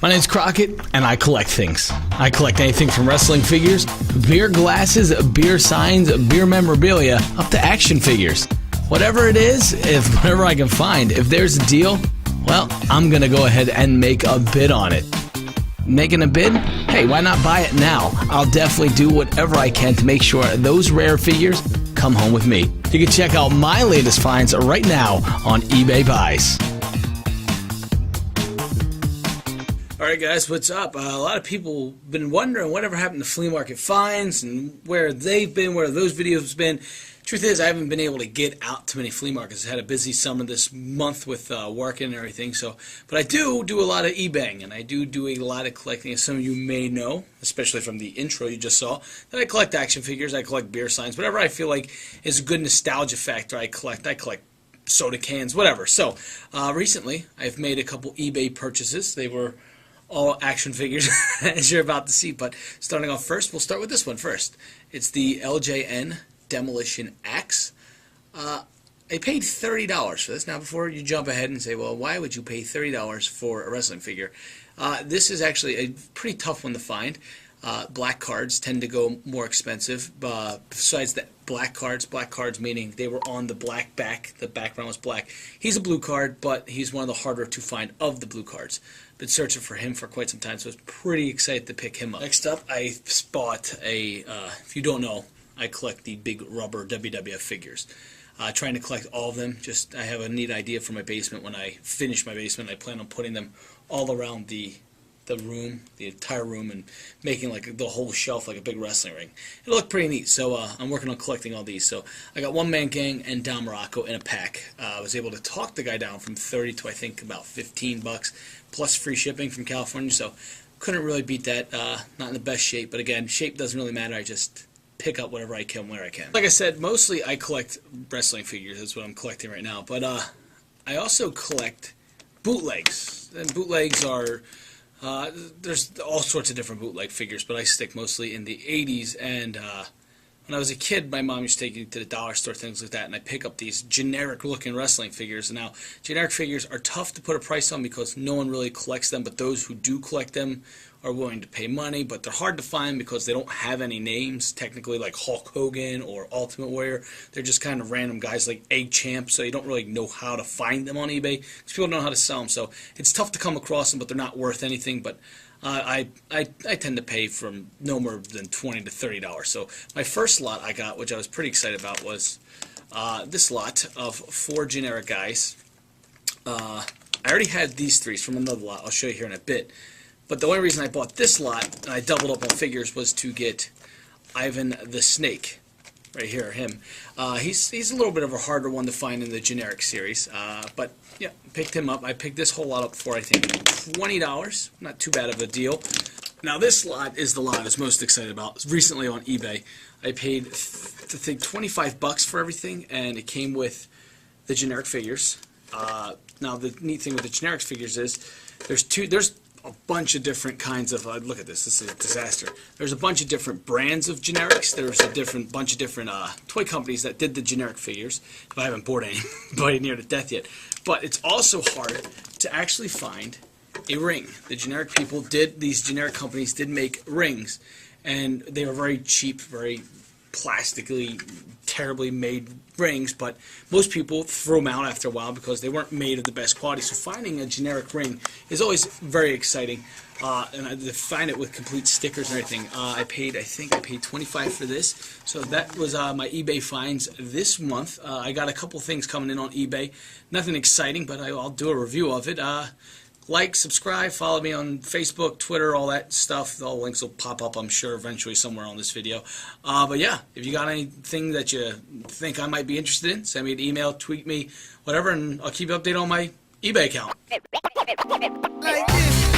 My name's Crockett, and I collect things. I collect anything from wrestling figures, beer glasses, beer signs, beer memorabilia, up to action figures. Whatever it is, whatever I can find, if there's a deal, well, I'm going to go ahead and make a bid on it. Making a bid? Hey, why not buy it now? I'll definitely do whatever I can to make sure those rare figures come home with me. You can check out my latest finds right now on eBay Buys. Alright guys, what's up? A lot of people have been wondering whatever happened to flea market finds and where they've been, where those videos have been. Truth is, I haven't been able to get out to many flea markets. I had a busy summer this month with working and everything. But I do a lot of eBaying, and I do a lot of collecting. As some of you may know, especially from the intro you just saw, that I collect action figures, I collect beer signs, whatever I feel like is a good nostalgia factor. I collect soda cans, whatever. So recently, I've made a couple eBay purchases. They were all action figures, as you're about to see. But starting off first, we'll start with this one first. It's the LJN Demolition Axe. I paid $30 for this. Now, before you jump ahead and say, well, why would you pay $30 for a wrestling figure? This is actually a pretty tough one to find. Black cards tend to go more expensive. Besides that, black cards meaning they were on the black back. The background was black. He's a blue card, but he's one of the harder to find of the blue cards. Been searching for him for quite some time, so I was pretty excited to pick him up. Next up, I bought if you don't know, I collect the big rubber WWF figures. Trying to collect all of them. I have a neat idea for my basement. When I finish my basement, I plan on putting them all around the room, the entire room, and making like the whole shelf like a big wrestling ring. It'll look pretty neat. So I'm working on collecting all these. So I got One Man Gang and Don Morocco in a pack. I was able to talk the guy down from 30 to I think about 15 bucks plus free shipping from California. So couldn't really beat that. Not in the best shape, but again, shape doesn't really matter. I just pick up whatever I can where I can. Like I said, mostly I collect wrestling figures. That's what I'm collecting right now. But I also collect bootlegs. And bootlegs are there's all sorts of different bootleg figures, but I stick mostly in the 80s. And when I was a kid, my mom used to take me to the dollar store, things like that, and I pick up these generic-looking wrestling figures. And now, generic figures are tough to put a price on because no one really collects them, but those who do collect them are willing to pay money, but they're hard to find because they don't have any names, technically, like Hulk Hogan or Ultimate Warrior. They're just kind of random guys like Egg Champ, so you don't really know how to find them on eBay because people don't know how to sell them. So it's tough to come across them, but they're not worth anything. But I tend to pay from no more than $20 to $30. So my first lot I got, which I was pretty excited about, was this lot of 4 generic guys. I already had these 3 from another lot. I'll show you here in a bit. But the only reason I bought this lot, and I doubled up on figures, was to get Ivan the Snake. Right here, him. He's a little bit of a harder one to find in the generic series. But, yeah, picked him up. I picked this whole lot up for, I think, $20. Not too bad of a deal. Now, this lot is the lot I was most excited about. Recently on eBay, I paid, I think, 25 bucks for everything, and it came with the generic figures. Now, the neat thing with the generic figures is there's a bunch of different kinds of, look at this is a disaster. There's a bunch of different brands of generics. There's a bunch of different toy companies that did the generic figures. But I haven't bored anybody near to death yet. But it's also hard to actually find a ring. The generic these generic companies did make rings, and they were very cheap, very plastically, terribly made rings, but most people throw them out after a while because they weren't made of the best quality. So finding a generic ring is always very exciting, and to find it with complete stickers and everything. I think I paid $25 for this. So that was my eBay finds this month. I got a couple things coming in on eBay. Nothing exciting, but I'll do a review of it. Like, subscribe, follow me on Facebook, Twitter, all that stuff. All links will pop up, I'm sure, eventually somewhere on this video. But yeah, if you got anything that you think I might be interested in, send me an email, tweet me, whatever, and I'll keep you updated on my eBay account. Like this.